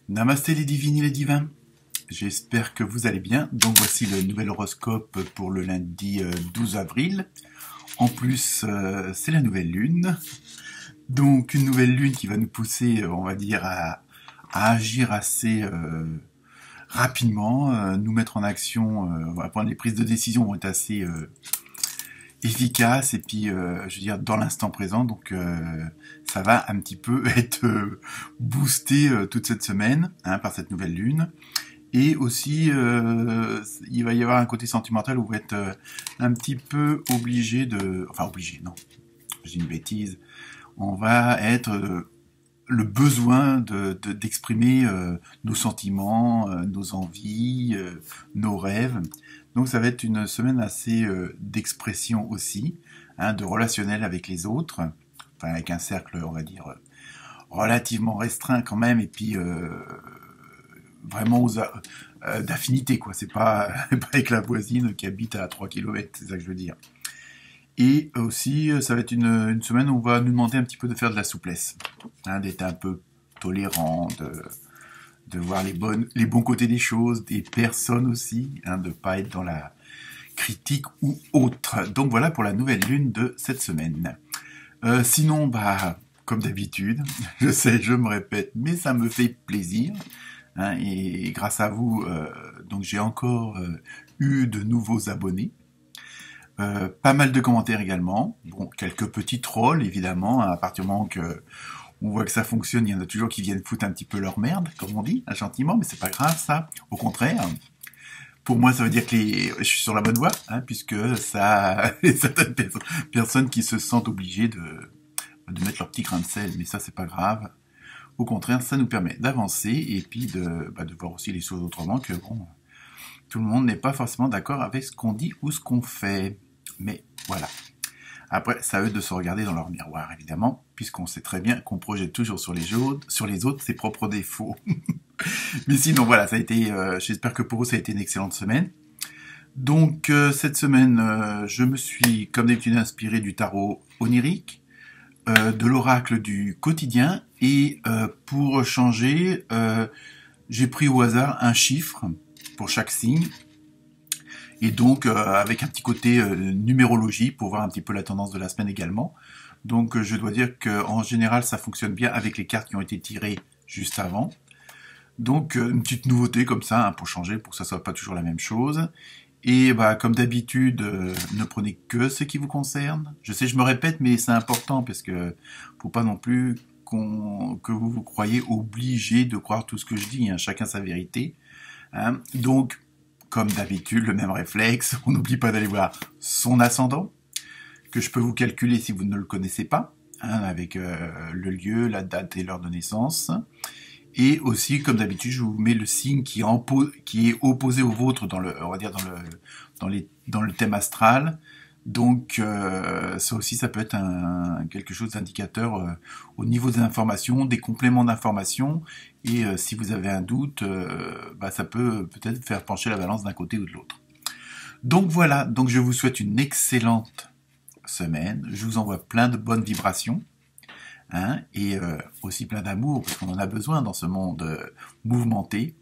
Namasté les divines et les divins, j'espère que vous allez bien. Donc voici le nouvel horoscope pour le lundi 12 avril. En plus, c'est la nouvelle lune. Donc une nouvelle lune qui va nous pousser, on va dire, à agir assez rapidement, nous mettre en action. On va prendre les prises de décision vont être assez efficaces et puis, je veux dire, dans l'instant présent. Donc ça va un petit peu être boosté toute cette semaine par cette nouvelle lune. Et aussi, il va y avoir un côté sentimental où vous êtes un petit peu obligé de... Enfin, obligé, non, j'ai une bêtise. On va être le besoin d'exprimer nos sentiments, nos envies, nos rêves. Donc ça va être une semaine assez d'expression aussi, de relationnel avec les autres, enfin avec un cercle, on va dire, relativement restreint quand même, et puis vraiment d'affinité, quoi. C'est pas, pas avec la voisine qui habite à 3 km, c'est ça que je veux dire. Et aussi, ça va être une semaine où on va nous demander un petit peu de faire de la souplesse, d'être un peu tolérant, de voir les bons côtés des choses, des personnes aussi, de pas être dans la critique ou autre. Donc voilà pour la nouvelle lune de cette semaine. Sinon, comme d'habitude, je sais, je me répète, mais ça me fait plaisir. Et grâce à vous, donc j'ai encore eu de nouveaux abonnés. Pas mal de commentaires également. Bon, quelques petits trolls, évidemment. À partir du moment que on voit que ça fonctionne, il y en a toujours qui viennent foutre un petit peu leur merde, comme on dit, gentiment, mais c'est pas grave, ça. Au contraire. Pour moi, ça veut dire que je suis sur la bonne voie, puisque ça, il y a certaines personnes qui se sentent obligées de mettre leur petit grain de sel, mais ça, c'est pas grave. Au contraire, ça nous permet d'avancer et puis de voir aussi les choses autrement, que bon, tout le monde n'est pas forcément d'accord avec ce qu'on dit ou ce qu'on fait. Mais voilà. Après, c'est à eux de se regarder dans leur miroir, évidemment, puisqu'on sait très bien qu'on projette toujours sur les autres ses propres défauts. Mais sinon, voilà, ça a été. J'espère que pour vous, ça a été une excellente semaine. Donc, cette semaine, je me suis, comme d'habitude, inspiré du tarot onirique, de l'oracle du quotidien, et pour changer, j'ai pris au hasard un chiffre pour chaque signe. Et donc, avec un petit côté numérologie pour voir un petit peu la tendance de la semaine également. Donc, je dois dire qu'en général, ça fonctionne bien avec les cartes qui ont été tirées juste avant. Donc, une petite nouveauté comme ça, pour changer, pour que ça soit pas toujours la même chose. Et comme d'habitude, ne prenez que ce qui vous concerne. Je sais, je me répète, mais c'est important parce que faut pas non plus que vous vous croyez obligé de croire tout ce que je dis. Chacun sa vérité. Donc, comme d'habitude, le même réflexe, on n'oublie pas d'aller voir son ascendant, que je peux vous calculer si vous ne le connaissez pas, avec le lieu, la date et l'heure de naissance. Et aussi, comme d'habitude, je vous mets le signe qui est opposé au vôtre dans le thème astral. Donc, ça aussi, ça peut être quelque chose d'indicateur au niveau des informations, des compléments d'informations. Et si vous avez un doute, ça peut peut-être faire pencher la balance d'un côté ou de l'autre. Donc voilà, donc je vous souhaite une excellente semaine. Je vous envoie plein de bonnes vibrations. Et aussi plein d'amour, parce qu'on en a besoin dans ce monde mouvementé.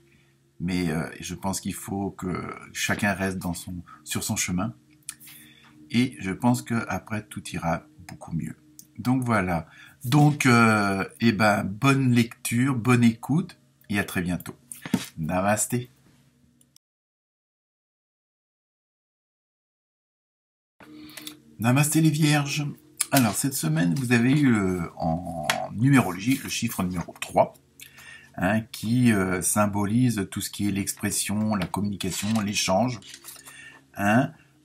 Mais je pense qu'il faut que chacun reste sur son chemin. Et je pense qu'après, tout ira beaucoup mieux. Donc voilà. Donc, bonne lecture, bonne écoute, et à très bientôt. Namasté. Namasté les vierges. Alors, cette semaine, vous avez eu en numérologie le chiffre numéro 3, qui symbolise tout ce qui est l'expression, la communication, l'échange.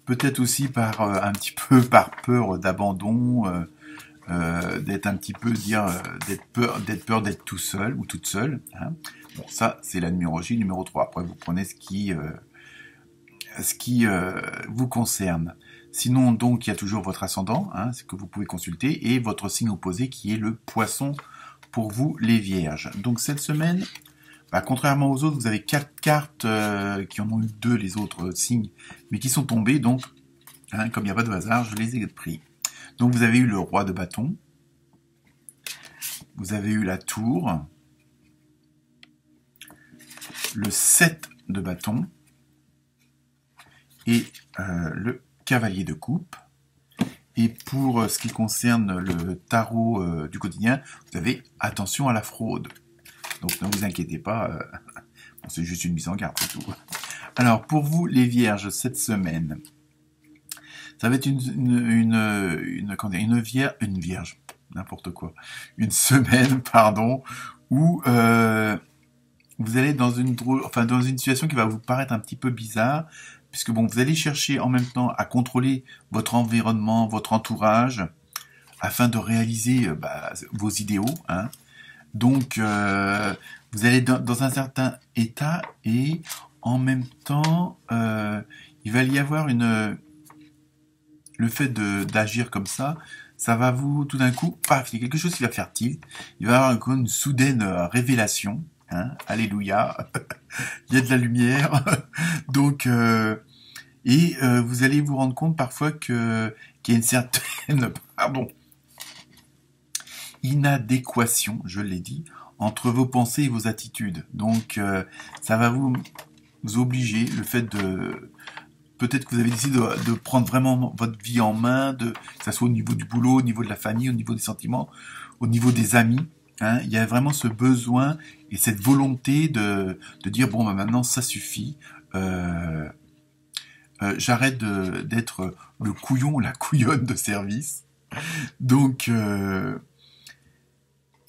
Peut-être aussi un petit peu par peur d'abandon, d'être un petit peu d'être peur d'être tout seul ou toute seule. Bon, ça, c'est la numérologie numéro 3. Après, vous prenez ce qui vous concerne. Sinon, donc, il y a toujours votre ascendant, ce que vous pouvez consulter, et votre signe opposé qui est le poisson pour vous, les vierges. Donc, cette semaine, contrairement aux autres, vous avez 4 cartes qui en ont eu 2, les autres signes, mais qui sont tombées, donc, comme il n'y a pas de hasard, je les ai pris. Donc, vous avez eu le roi de bâton, vous avez eu la tour, le 7 de bâton et le cavalier de coupe. Et pour ce qui concerne le tarot du quotidien, vous avez attention à la fraude. Donc ne vous inquiétez pas, c'est juste une mise en garde, c'est tout. Alors pour vous les vierges, cette semaine, ça va être une vierge, n'importe quoi, une semaine, pardon, où vous allez dans dans une situation qui va vous paraître un petit peu bizarre, puisque bon, vous allez chercher en même temps à contrôler votre environnement, votre entourage, afin de réaliser vos idéaux. Hein. Donc, vous allez dans un certain état et en même temps, il va y avoir le fait d'agir comme ça va vous, tout d'un coup, paf, il y a quelque chose qui va faire tilt. Il va y avoir une soudaine révélation. Hein, alléluia, il y a de la lumière. Donc, vous allez vous rendre compte parfois qu'il y a une certaine, inadéquation, je l'ai dit, entre vos pensées et vos attitudes. Donc, ça va vous obliger, le fait peut-être que vous avez décidé de prendre vraiment votre vie en main, que ça soit au niveau du boulot, au niveau de la famille, au niveau des sentiments, au niveau des amis. Hein, il y a vraiment ce besoin et cette volonté de dire bon maintenant ça suffit, j'arrête d'être le couillon ou la couillonne de service. Donc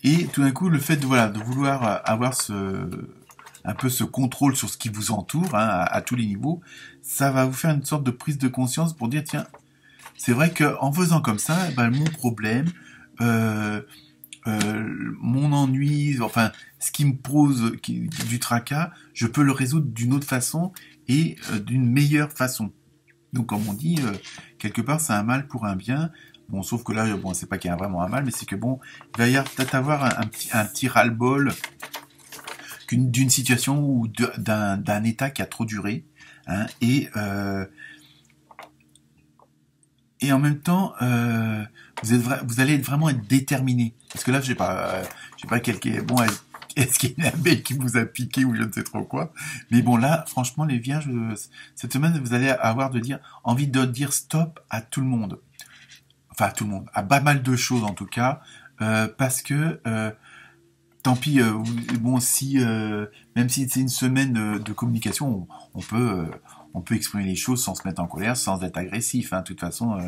et tout d'un coup le fait de vouloir avoir un peu ce contrôle sur ce qui vous entoure, hein, à tous les niveaux, ça va vous faire une sorte de prise de conscience pour dire tiens, c'est vrai que en faisant comme ça, mon problème, mon ennui, enfin ce qui me pose du tracas, je peux le résoudre d'une autre façon et d'une meilleure façon. Donc comme on dit, quelque part c'est un mal pour un bien. Bon, sauf que là, c'est pas qu'il y a vraiment un mal, mais c'est que bon, il va y avoir peut-être avoir un petit ras-le-bol d'une situation ou d'un état qui a trop duré, hein, et en même temps, vous allez vraiment être déterminé. Parce que là, je sais pas est-ce qu'il y a une abeille qui vous a piqué ou je ne sais trop quoi. Mais bon, là, franchement, les vierges, cette semaine, vous allez avoir envie de dire stop à tout le monde. Enfin, à tout le monde. À pas mal de choses, en tout cas. Parce que, tant pis, même si c'est une semaine de communication, on peut exprimer les choses sans se mettre en colère, sans être agressif. Hein. De toute façon,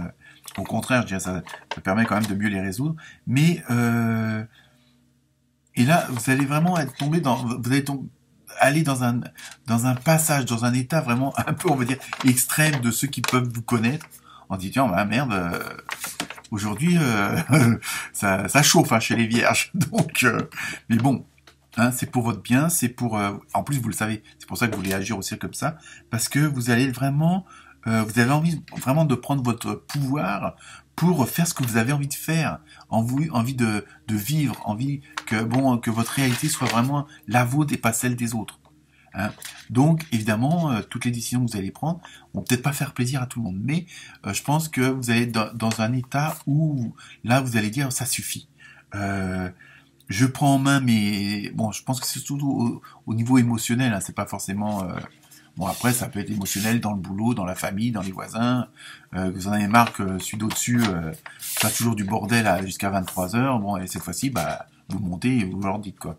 au contraire, je dirais, ça permet quand même de mieux les résoudre. Mais et là, vous allez vraiment aller dans un passage, dans un état vraiment un peu, on va dire, extrême de ceux qui peuvent vous connaître, en disant merde. Aujourd'hui, ça chauffe hein, chez les vierges. Donc, mais bon, hein, c'est pour votre bien, c'est pour. En plus, vous le savez, c'est pour ça que vous voulez agir aussi comme ça, parce que vous allez vraiment, vous avez envie vraiment de prendre votre pouvoir pour faire ce que vous avez envie de faire, envie de vivre, envie que votre réalité soit vraiment la vôtre et pas celle des autres. Hein. Donc, évidemment, toutes les décisions que vous allez prendre vont peut-être pas faire plaisir à tout le monde, mais je pense que vous allez être dans un état où, là, vous allez dire, ça suffit. Je prends en main, mais bon, je pense que c'est surtout au niveau émotionnel, hein, c'est pas forcément... Bon, après, ça peut être émotionnel dans le boulot, dans la famille, dans les voisins, que vous en avez marre que celui d'au-dessus fasse toujours du bordel jusqu'à 23h, bon, et cette fois-ci, vous montez et vous leur dites, quoi.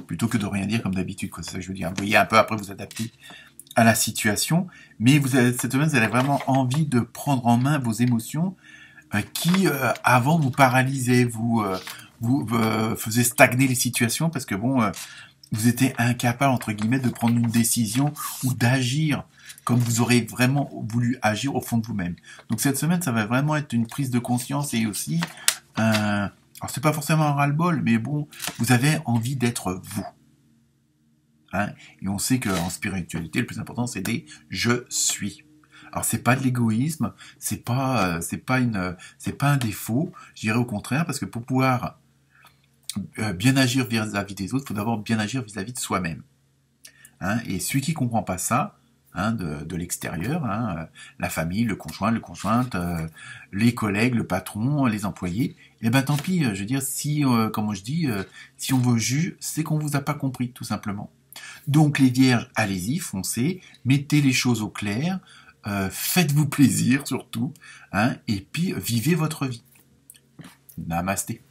Plutôt que de rien dire comme d'habitude, quoi. C'est ça que je veux dire. Vous voyez un peu après vous adapter à la situation, mais cette semaine, vous avez vraiment envie de prendre en main vos émotions qui, avant, vous paralysaient, vous faisiez stagner les situations parce que bon, vous étiez incapable, entre guillemets, de prendre une décision ou d'agir comme vous aurez vraiment voulu agir au fond de vous-même. Donc cette semaine, ça va vraiment être une prise de conscience et aussi alors c'est pas forcément un ras-le-bol, mais bon, vous avez envie d'être vous. Hein, et on sait qu'en spiritualité, le plus important, c'est des je suis. Alors c'est pas de l'égoïsme, c'est pas un défaut. Je dirais au contraire, parce que pour pouvoir bien agir vis-à-vis des autres, il faut d'abord bien agir vis-à-vis de soi-même. Hein, et celui qui comprend pas ça, hein, de l'extérieur, hein, la famille, le conjoint, le conjointe, les collègues, le patron, les employés, eh ben tant pis, je veux dire, si, comme je dis, si on vous juge, c'est qu'on vous a pas compris, tout simplement. Donc les vierges, allez-y, foncez, mettez les choses au clair, faites-vous plaisir surtout, hein, et puis vivez votre vie. Namasté.